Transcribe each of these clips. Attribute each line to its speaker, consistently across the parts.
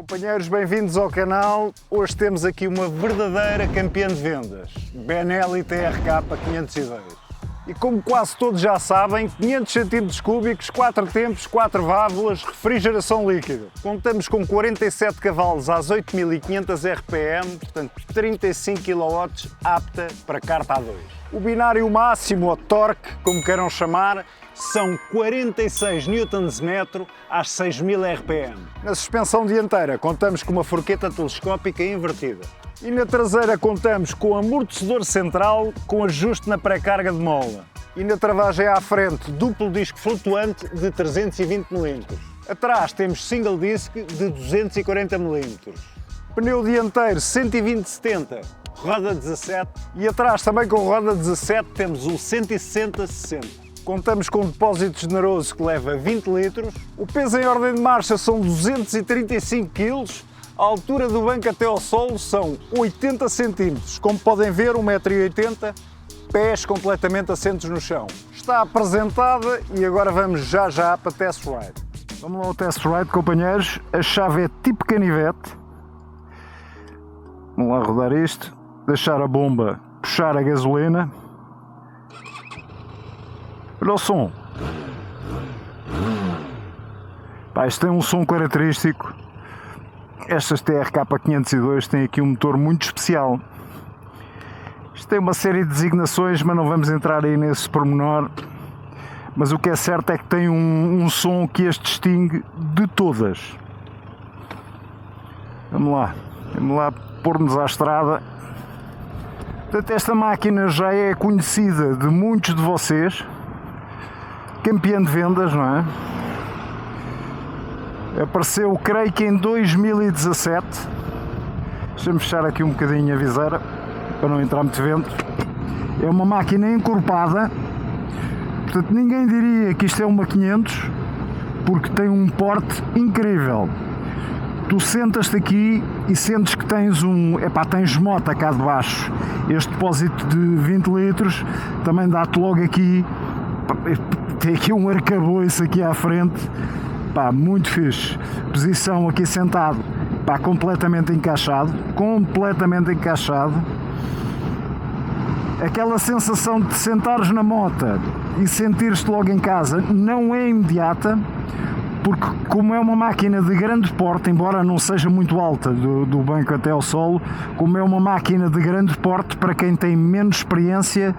Speaker 1: Companheiros, bem-vindos ao canal. Hoje temos aqui uma verdadeira campeã de vendas, Benelli TRK 502. E como quase todos já sabem, 500 cm3, 4 tempos, 4 válvulas, refrigeração líquida. Contamos com 47 cavalos às 8500 RPM, portanto 35 kW, apta para carta A2. O binário máximo, ou torque, como queiram chamar, são 46 Nm às 6000 RPM. Na suspensão dianteira contamos com uma forqueta telescópica invertida. E na traseira contamos com amortecedor central com ajuste na pré-carga de mola. E na travagem à frente, duplo disco flutuante de 320 mm. Atrás temos single disc de 240 mm. Pneu dianteiro 120/70, roda 17. E atrás também com roda 17 temos o 160/60. Contamos com um depósito generoso que leva 20 litros. O peso em ordem de marcha são 235 kg. A altura do banco até ao solo são 80 cm. Como podem ver, 1,80 m, pés completamente assentos no chão. Está apresentada e agora vamos já para test ride. Vamos lá ao test ride, companheiros. A chave é tipo canivete. Vamos lá rodar isto. Deixar a bomba puxar a gasolina. Olha o som. Pá, isto tem um som característico. Estas TRK 502 têm aqui um motor muito especial. Isto tem uma série de designações, mas não vamos entrar aí nesse pormenor. Mas o que é certo é que tem um som que as distingue de todas. Vamos lá pôr-nos à estrada. Portanto, esta máquina já é conhecida de muitos de vocês. Campeã de vendas, não é? Apareceu, creio que em 2017. Deixa-me fechar aqui um bocadinho a viseira para não entrar muito vento. É uma máquina encorpada, portanto ninguém diria que isto é uma 500, porque tem um porte incrível. Tu sentas-te aqui e sentes que tens tens mota cá de baixo. Este depósito de 20 litros também dá-te logo aqui. Tem aqui um arcabouço aqui à frente, pá, muito fixe. Posição aqui sentado, pá, completamente encaixado. Aquela sensação de sentares na mota e sentires-te logo em casa não é imediata, porque como é uma máquina de grande porte, embora não seja muito alta do banco até ao solo, como é uma máquina de grande porte, para quem tem menos experiência,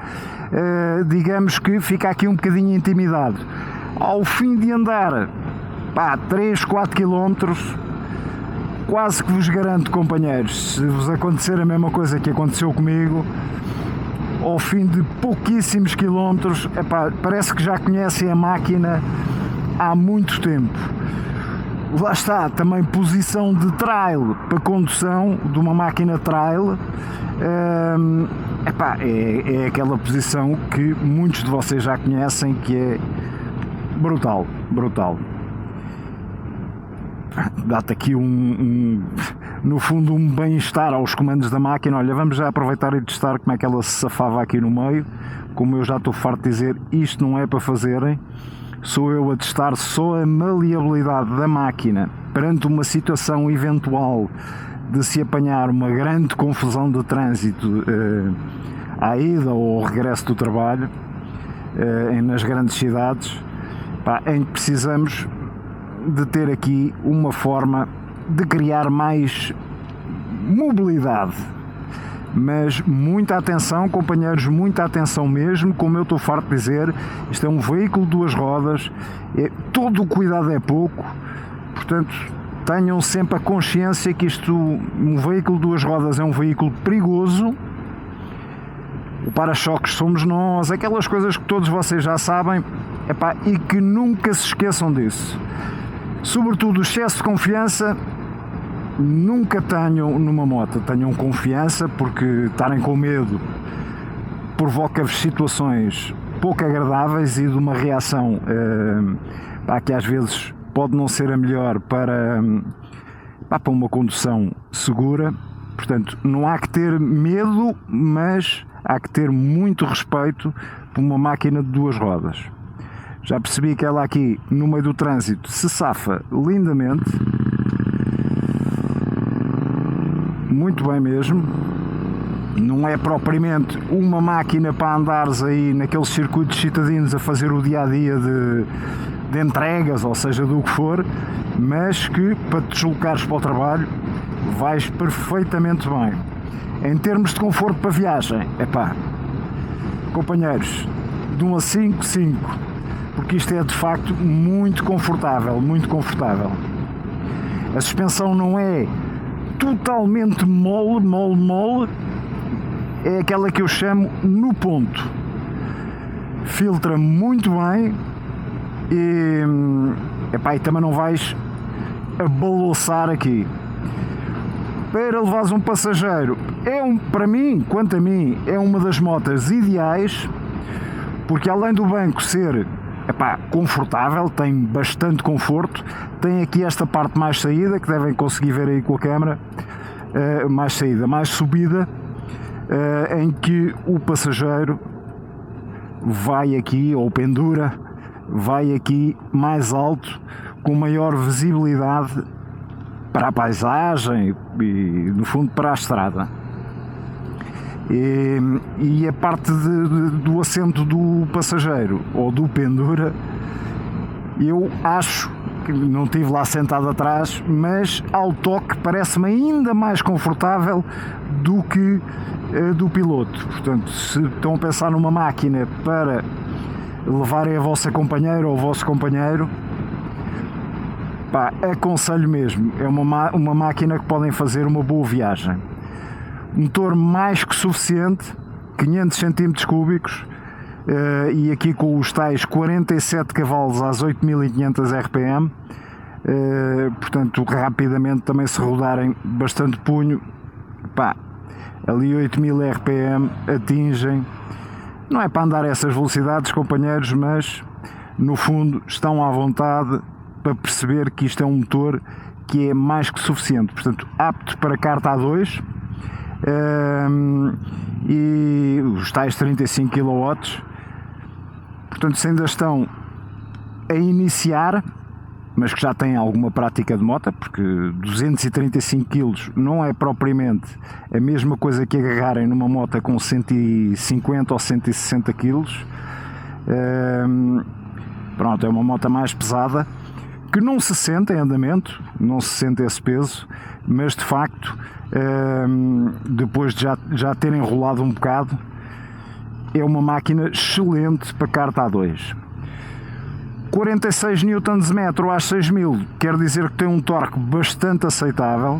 Speaker 1: digamos que fica aqui um bocadinho intimidado. Ao fim de andar 3, 4 km, quase que vos garanto, companheiros, se vos acontecer a mesma coisa que aconteceu comigo, ao fim de pouquíssimos quilómetros, parece que já conhecem a máquina há muito tempo. Lá está, também posição de trail para condução de uma máquina trail. É aquela posição que muitos de vocês já conhecem, que é brutal. Dá-te aqui no fundo um bem-estar aos comandos da máquina. Olha, vamos já aproveitar e testar como é que ela se safava aqui no meio. Como eu já estou farto de dizer, isto não é para fazerem. Sou eu a testar só a maleabilidade da máquina perante uma situação eventual de se apanhar uma grande confusão de trânsito à ida ou ao regresso do trabalho nas grandes cidades, em que precisamos de ter aqui uma forma de criar mais mobilidade. Mas muita atenção, companheiros, muita atenção mesmo. Como eu estou farto de dizer, isto é um veículo de duas rodas, todo o cuidado é pouco, portanto tenham sempre a consciência que um veículo de duas rodas é um veículo perigoso. O para-choques somos nós, aquelas coisas que todos vocês já sabem, e que nunca se esqueçam disso. Sobretudo o excesso de confiança. Nunca tenham numa moto, tenham confiança, porque estarem com medo provoca-vos situações pouco agradáveis e de uma reação que às vezes pode não ser a melhor para uma condução segura. Portanto, não há que ter medo, mas há que ter muito respeito por uma máquina de duas rodas. Já percebi que ela aqui no meio do trânsito se safa lindamente. muito bem mesmo. Não é propriamente uma máquina para andares aí naqueles circuitos citadinos a fazer o dia-a-dia de entregas, ou seja, do que for, mas que para te deslocares para o trabalho vais perfeitamente bem. Em termos de conforto para viagem, companheiros, de 1 a 5, 5, porque isto é de facto muito confortável, muito confortável. A suspensão não é totalmente mole, é aquela que eu chamo no ponto. Filtra muito bem e também não vais a balouçar aqui. Para levares um passageiro, para mim, quanto a mim, é uma das motas ideais, porque além do banco ser confortável, tem bastante conforto, tem aqui esta parte mais saída, que devem conseguir ver aí com a câmera, mais subida, em que o passageiro vai aqui, ou pendura, vai aqui mais alto, com maior visibilidade para a paisagem e, no fundo, para a estrada. E a parte do assento do passageiro ou do pendura, eu acho que não estive lá sentado atrás, mas ao toque parece-me ainda mais confortável do que do piloto. Portanto, se estão a pensar numa máquina para levarem a vossa companheira ou o vosso companheiro, aconselho mesmo, é uma máquina que podem fazer uma boa viagem. Motor mais que suficiente, 500 cm3, e aqui com os tais 47 cavalos às 8500 RPM, portanto rapidamente também se rodarem bastante punho, ali 8000 RPM atingem, não é para andar a essas velocidades, companheiros, mas no fundo estão à vontade para perceber que isto é um motor que é mais que suficiente, portanto apto para carta A2, e os tais 35 kW, portanto se ainda estão a iniciar, mas que já têm alguma prática de moto, porque 235 kg não é propriamente a mesma coisa que agarrarem numa moto com 150 ou 160 kg, pronto, é uma moto mais pesada, que não se sente em andamento, não se sente esse peso, mas de facto, depois de já terem rolado um bocado, é uma máquina excelente para carta A2. 46 Nm às 6000, quer dizer que tem um torque bastante aceitável,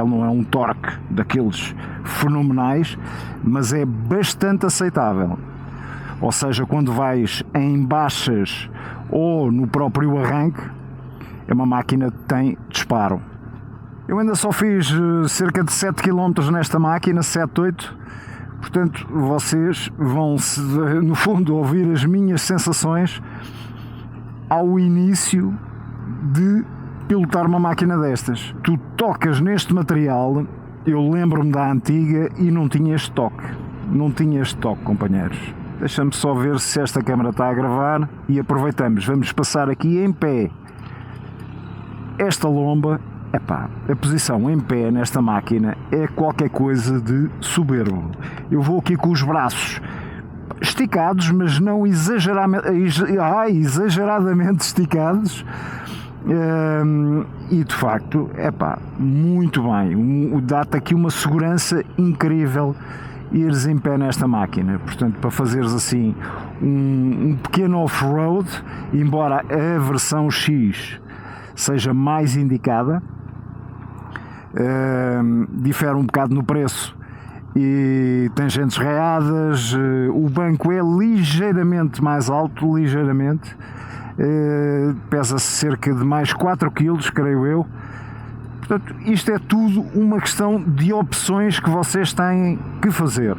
Speaker 1: não é um torque daqueles fenomenais, mas é bastante aceitável. Ou seja, quando vais em baixas ou no próprio arranque, é uma máquina que tem disparo. Eu ainda só fiz cerca de 7 km nesta máquina, 7, 8, portanto vocês vão, no fundo, ouvir as minhas sensações ao início de pilotar uma máquina destas. Tu tocas neste material, eu lembro-me da antiga e não tinha este toque, companheiros. Deixa-me só ver se esta câmera está a gravar e aproveitamos, vamos passar aqui em pé esta lomba. A posição em pé nesta máquina é qualquer coisa de soberbo. Eu vou aqui com os braços esticados, mas não exageradamente esticados, e de facto, muito bem, dá-te aqui uma segurança incrível ires em pé nesta máquina. Portanto, para fazeres assim um pequeno off-road, embora a versão X seja mais indicada, difere um bocado no preço e tangentes readas, o banco é ligeiramente mais alto, pesa cerca de mais 4 kg, creio eu. Portanto, isto é tudo uma questão de opções que vocês têm que fazer.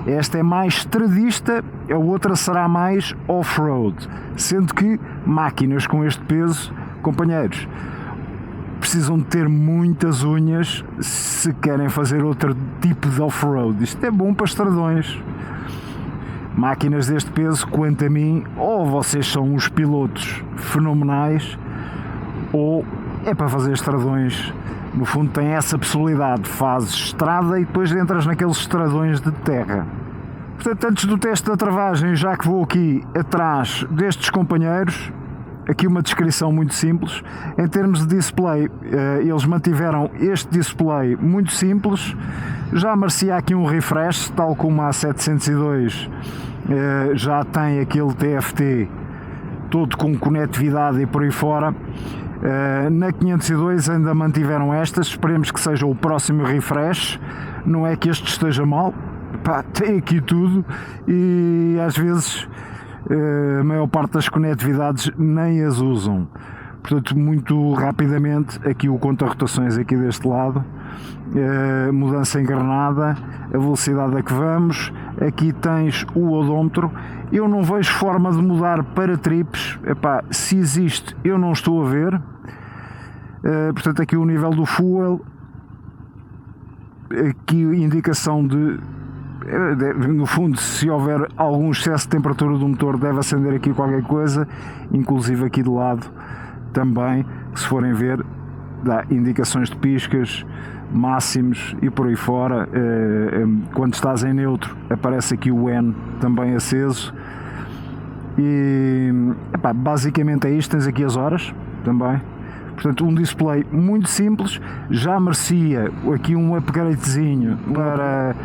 Speaker 1: Esta é mais estradista, a outra será mais off-road, sendo que máquinas com este peso, companheiros, precisam de ter muitas unhas se querem fazer outro tipo de off-road. Isto é bom para estradões. Máquinas deste peso, quanto a mim, ou vocês são os pilotos fenomenais, ou é para fazer estradões no fundo tem essa possibilidade, fazes estrada e depois entras naqueles estradões de terra. Portanto, antes do teste da travagem, já que vou aqui atrás destes companheiros, aqui uma descrição muito simples. Em termos de display, eles mantiveram este display muito simples, já merecia aqui um refresh, tal como a 702 já tem aquele TFT todo com conectividade e por aí fora. Na 502 ainda mantiveram estas, esperemos que seja o próximo refresh. Não é que este esteja mal, pá, tem aqui tudo e às vezes a maior parte das conectividades nem as usam. Portanto, muito rapidamente aqui o conta-rotações aqui deste lado, mudança engrenada, a velocidade a que vamos, aqui tens o odómetro. Eu não vejo forma de mudar para trips. Epá, se existe eu não estou a ver. Portanto, aqui o nível do fuel, aqui indicação de, no fundo, se houver algum excesso de temperatura do motor deve acender aqui qualquer coisa, inclusive aqui de lado também, se forem ver, dá indicações de piscas, máximos e por aí fora. Quando estás em neutro aparece aqui o N também aceso e epá, basicamente é isto. Tens aqui as horas também. Portanto, um display muito simples, já merecia aqui um upgradezinho para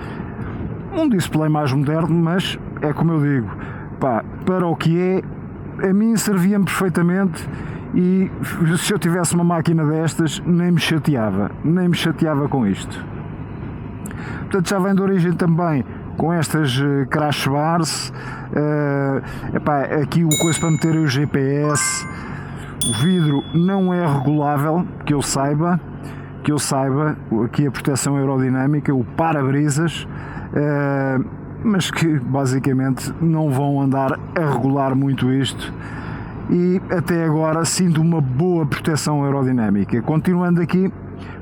Speaker 1: um display mais moderno, mas é como eu digo, pá, para o que é, a mim servia-me perfeitamente. E se eu tivesse uma máquina destas, nem me chateava com isto. Portanto, já vem de origem também com estas crash bars. Epá, aqui o coisa para meter o GPS. O vidro não é regulável, que eu saiba. Aqui a proteção aerodinâmica, o para-brisas, mas que basicamente não vão andar a regular muito isto. E até agora sinto uma boa proteção aerodinâmica. Continuando aqui,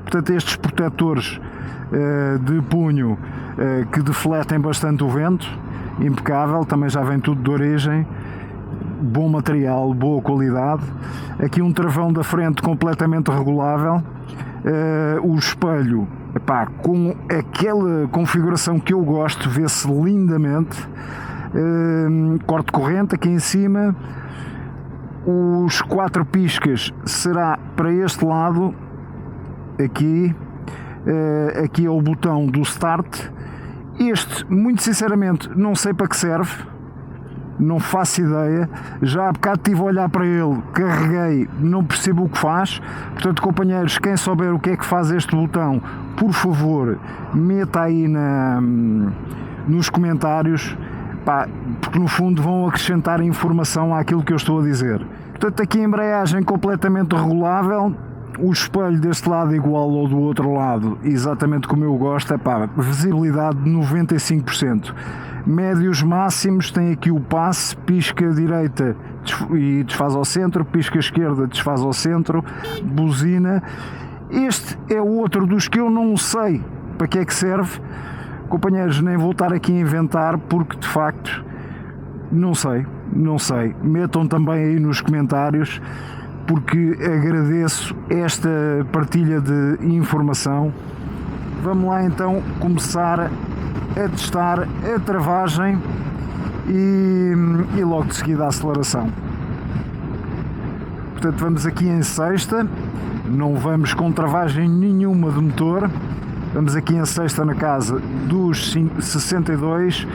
Speaker 1: portanto, estes protetores de punho que defletem bastante o vento, impecável, também já vem tudo de origem, bom material, boa qualidade. Aqui um travão da frente completamente regulável, o espelho, epá, com aquela configuração que eu gosto, vê-se lindamente, corte de corrente aqui em cima. Os 4 piscas será para este lado, aqui é o botão do start. Este, muito sinceramente, não sei para que serve, não faço ideia. Já há bocado estive a olhar para ele, carreguei, não percebo o que faz. Portanto, companheiros, quem souber o que é que faz este botão, por favor, meta aí nos comentários. Pá, porque no fundo vão acrescentar informação àquilo que eu estou a dizer. Portanto, aqui a embreagem completamente regulável, o espelho deste lado igual ao do outro lado, exatamente como eu gosto. Pá, visibilidade de 95%. Médios máximos, tem aqui o passe, pisca direita e desfaz ao centro, pisca esquerda, desfaz ao centro, buzina. Este é outro dos que eu não sei para que é que serve. Companheiros, nem vou estar aqui a inventar porque de facto não sei. Metam também aí nos comentários, porque agradeço esta partilha de informação. Vamos lá então começar a testar a travagem e logo de seguida a aceleração. Portanto, vamos aqui em sexta, não vamos com travagem nenhuma de motor. Vamos aqui em sexta na casa dos 62,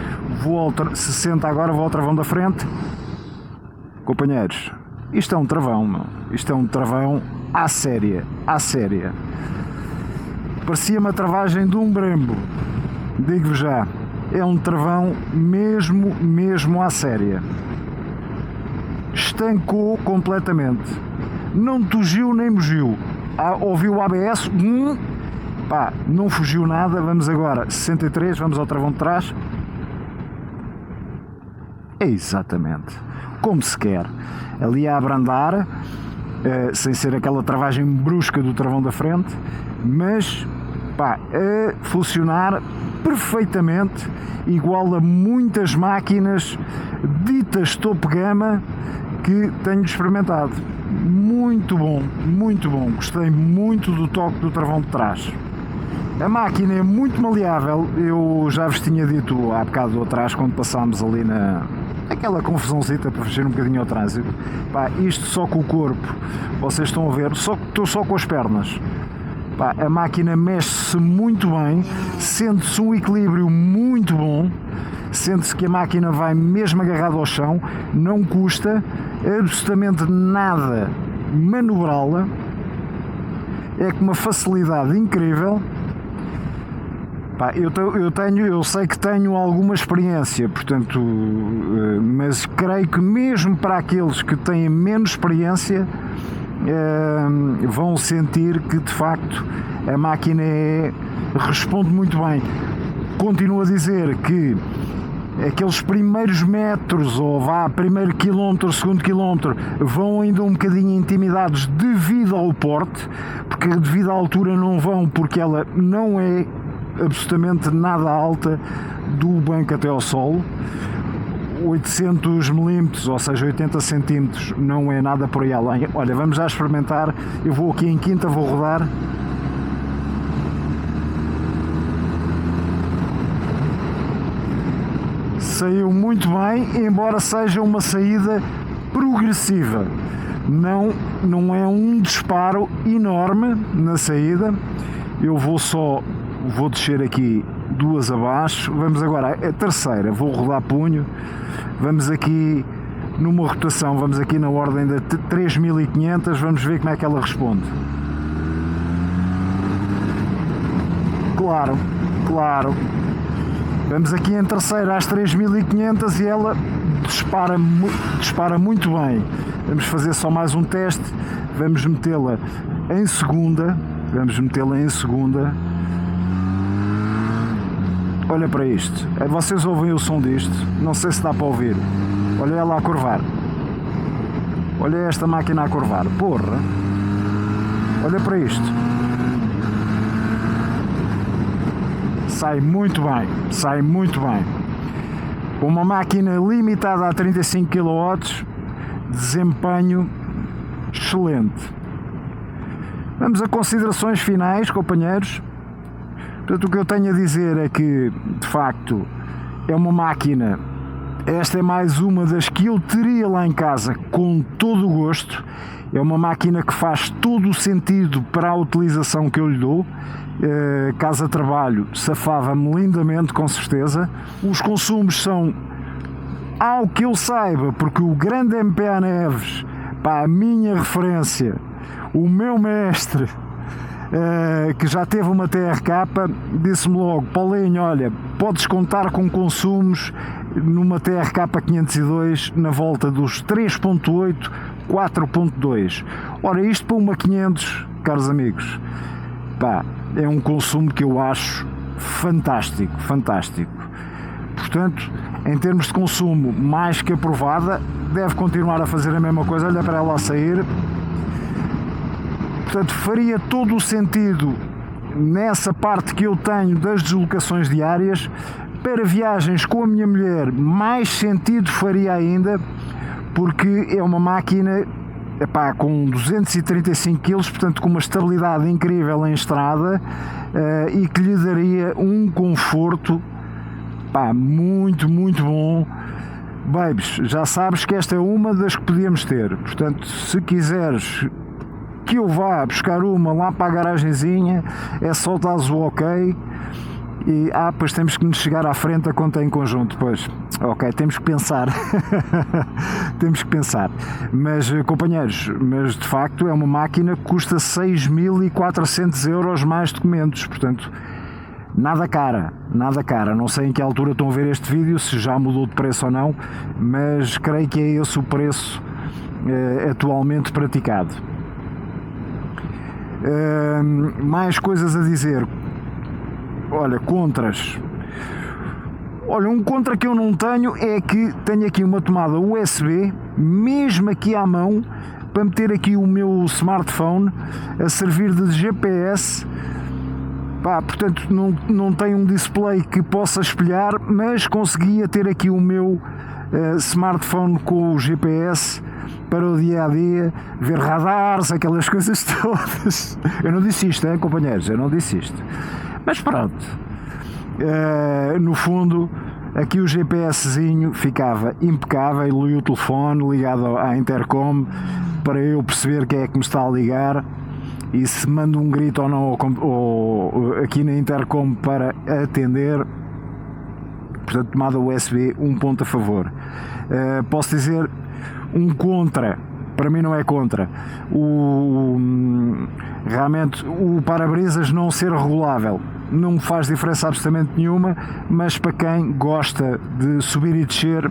Speaker 1: volta 60 agora, vou ao travão da frente. Companheiros, isto é um travão, meu. Isto é um travão à séria. Parecia uma travagem de um Brembo, digo-vos já, é um travão mesmo à séria. Estancou completamente, não tugiu nem mugiu. Ouviu o ABS, pá, não fugiu nada. Vamos agora 63, vamos ao travão de trás. É exatamente como se quer, ali a abrandar, sem ser aquela travagem brusca do travão da frente, mas pá, a funcionar perfeitamente, igual a muitas máquinas ditas topo gama que tenho experimentado. muito bom, gostei muito do toque do travão de trás. A máquina é muito maleável, eu já vos tinha dito há bocado atrás quando passámos ali aquela confusãozita para fugir um bocadinho ao trânsito. Pá, isto só com o corpo, vocês estão a ver, estou só com as pernas. Pá, a máquina mexe-se muito bem, sente-se um equilíbrio muito bom, sente-se que a máquina vai mesmo agarrada ao chão, não custa absolutamente nada manobrá-la, é com uma facilidade incrível. Pá, eu sei que tenho alguma experiência, portanto, mas creio que mesmo para aqueles que têm menos experiência vão sentir que de facto a máquina responde muito bem. Continuo a dizer que aqueles primeiros metros, ou primeiro quilómetro, segundo quilómetro, vão ainda um bocadinho intimidados devido ao porte, porque devido à altura não vão, porque ela não é absolutamente nada alta do banco até ao solo. 800 milímetros, ou seja, 80 centímetros, não é nada por aí além. Olha, vamos já experimentar. Eu vou aqui em quinta, vou rodar. Saiu muito bem, embora seja uma saída progressiva. Não é um disparo enorme na saída. Eu vou descer aqui duas abaixo. Vamos agora a terceira, vou rodar punho. Vamos aqui numa rotação, vamos aqui na ordem de 3500, vamos ver como é que ela responde. Claro. Vamos aqui em terceira às 3500 e ela dispara muito bem. Vamos fazer só mais um teste, vamos metê-la em segunda. Olha para isto, vocês ouvem o som disto? Não sei se dá para ouvir. Olha ela a curvar. Olha esta máquina a curvar. Porra! Olha para isto. Sai muito bem. Uma máquina limitada a 35 kW, desempenho excelente. Vamos a considerações finais, companheiros. Portanto, o que eu tenho a dizer é que, de facto, é uma máquina, esta é mais uma das que eu teria lá em casa com todo o gosto. É uma máquina que faz todo o sentido para a utilização que eu lhe dou. Casa-trabalho safava-me lindamente, com certeza. Os consumos são, ao que eu saiba, porque o grande MPA Neves, pá, a minha referência, o meu mestre, que já teve uma TRK, disse-me logo: Paulinho, olha, podes contar com consumos numa TRK 502 na volta dos 3.8, 4.2. Ora, isto para uma 500, caros amigos, pá, é um consumo que eu acho fantástico. Portanto, em termos de consumo, mais que aprovada, deve continuar a fazer a mesma coisa. Olha para ela a sair. Portanto, faria todo o sentido nessa parte que eu tenho das deslocações diárias. Para viagens com a minha mulher, mais sentido faria ainda, porque é uma máquina, epá, com 235 kg, portanto com uma estabilidade incrível em estrada, e que lhe daria um conforto, pá, muito bom. Babes, já sabes que esta é uma das que podíamos ter. Portanto, se quiseres que eu vá buscar uma lá para a garagenzinha, é só dares o ok. E pois temos que nos chegar à frente a conta em conjunto, pois, ok, temos que pensar. Mas, companheiros, de facto é uma máquina que custa 6.400 euros mais documentos, portanto, nada cara, não sei em que altura estão a ver este vídeo, se já mudou de preço ou não, mas creio que é esse o preço atualmente praticado. Mais coisas a dizer. Olha, contras. Olha, um contra que eu não tenho é que tenho aqui uma tomada USB, mesmo aqui à mão, para meter aqui o meu smartphone a servir de GPS. Pá, portanto, não tem um display que possa espelhar, mas conseguia ter aqui o meu smartphone com o GPS para o dia a dia, ver radares, aquelas coisas todas. Eu não disse isto, companheiros, eu não disse isto. Mas pronto, no fundo, aqui o GPSzinho ficava impecável e o telefone ligado à intercom para eu perceber quem é que me está a ligar e se mando um grito ou não ou aqui na intercom para atender. Portanto, tomada USB, um ponto a favor. Posso dizer um contra, para mim não é contra, realmente o para-brisas não ser regulável não me faz diferença absolutamente nenhuma, mas para quem gosta de subir e descer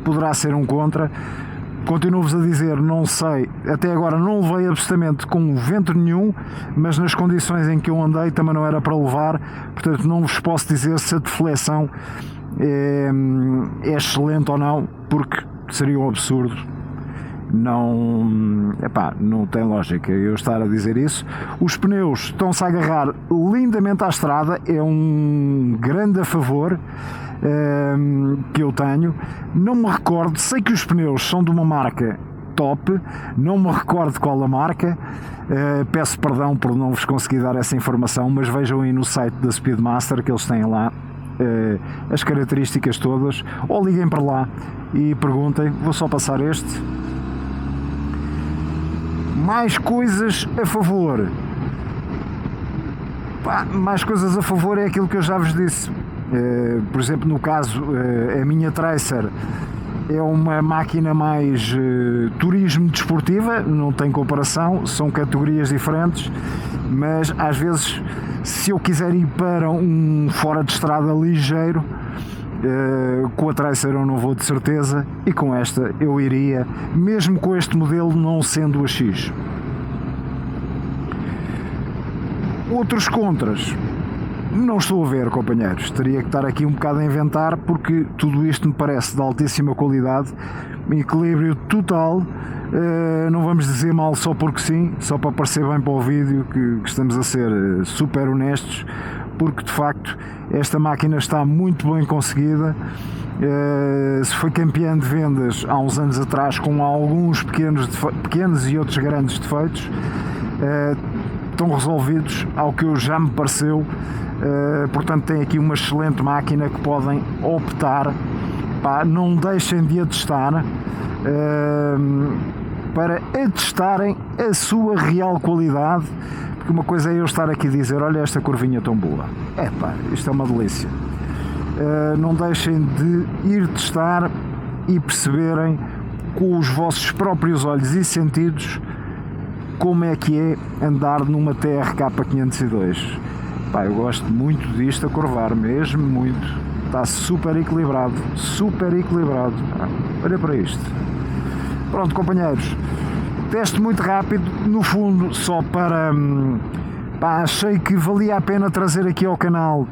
Speaker 1: poderá ser um contra. Continuo-vos a dizer, não sei, até agora não levei absolutamente com vento nenhum, mas nas condições em que eu andei também não era para levar, portanto não vos posso dizer se a deflexão é excelente ou não, porque seria um absurdo. Não tem lógica eu estar a dizer isso. Os pneus estão-se a agarrar lindamente à estrada, é um grande a favor que eu tenho. Não me recordo, sei que os pneus são de uma marca top, não me recordo qual a marca, peço perdão por não vos conseguir dar essa informação, mas vejam aí no site da Speedmaster que eles têm lá as características todas, ou liguem para lá e perguntem. Vou só passar este. Mais coisas a favor. Mais coisas a favor é aquilo que eu já vos disse. Por exemplo, no caso, a minha Tracer é uma máquina mais turismo desportiva, não tem comparação, são categorias diferentes, mas às vezes, se eu quiser ir para um fora de estrada ligeiro, com a Tracer eu não vou de certeza, e com esta eu iria, mesmo com este modelo não sendo a X. Outros contras não estou a ver, companheiros, teria que estar aqui um bocado a inventar, porque tudo isto me parece de altíssima qualidade, equilíbrio total, não vamos dizer mal só porque sim, só para parecer bem para o vídeo que estamos a ser super honestos, porque de facto esta máquina está muito bem conseguida. Se foi campeã de vendas há uns anos atrás com alguns pequenos e outros grandes defeitos, estão resolvidos ao que já me pareceu. Portanto, tem aqui uma excelente máquina que podem optar, não deixem de atestar, para atestarem a sua real qualidade. Porque uma coisa é eu estar aqui a dizer, olha esta curvinha tão boa, isto é uma delícia. Não deixem de ir testar e perceberem com os vossos próprios olhos e sentidos como é que é andar numa TRK 502. Eu gosto muito disto a curvar, mesmo muito, está super equilibrado, olha para isto. Pronto, companheiros, teste muito rápido, no fundo só para achei que valia a pena trazer aqui ao canal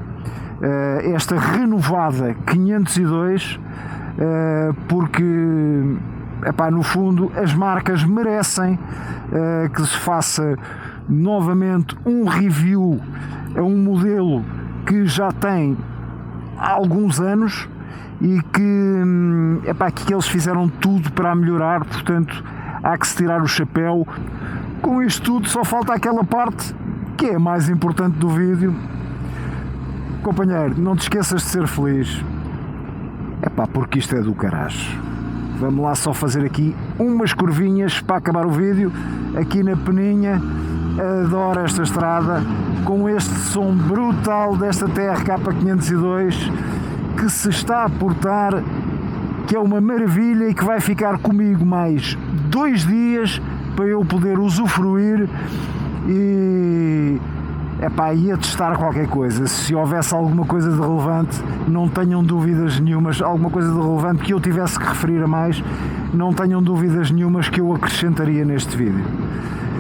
Speaker 1: esta renovada 502, porque no fundo as marcas merecem que se faça novamente um review a um modelo que já tem alguns anos e que eles fizeram tudo para melhorar, portanto há que se tirar o chapéu. Com isto tudo só falta aquela parte que é a mais importante do vídeo. Companheiro, não te esqueças de ser feliz, porque isto é do caraço. Vamos lá só fazer aqui umas curvinhas para acabar o vídeo, aqui na Peninha. Adoro esta estrada, com este som brutal desta TRK 502, que se está a portar, que é uma maravilha e que vai ficar comigo mais 2 dias para eu poder usufruir e a testar qualquer coisa. Se houvesse alguma coisa de relevante, não tenham dúvidas nenhumas, alguma coisa de relevante que eu tivesse que referir a mais, não tenham dúvidas nenhumas que eu acrescentaria neste vídeo.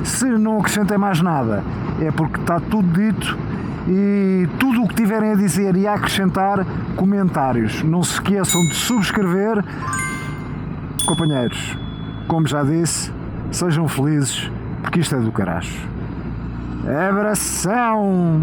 Speaker 1: Se não acrescentei mais nada, é porque está tudo dito, e tudo o que tiverem a dizer e a acrescentar, comentários. Não se esqueçam de subscrever. Companheiros, como já disse, sejam felizes, porque isto é do caraço. Abração!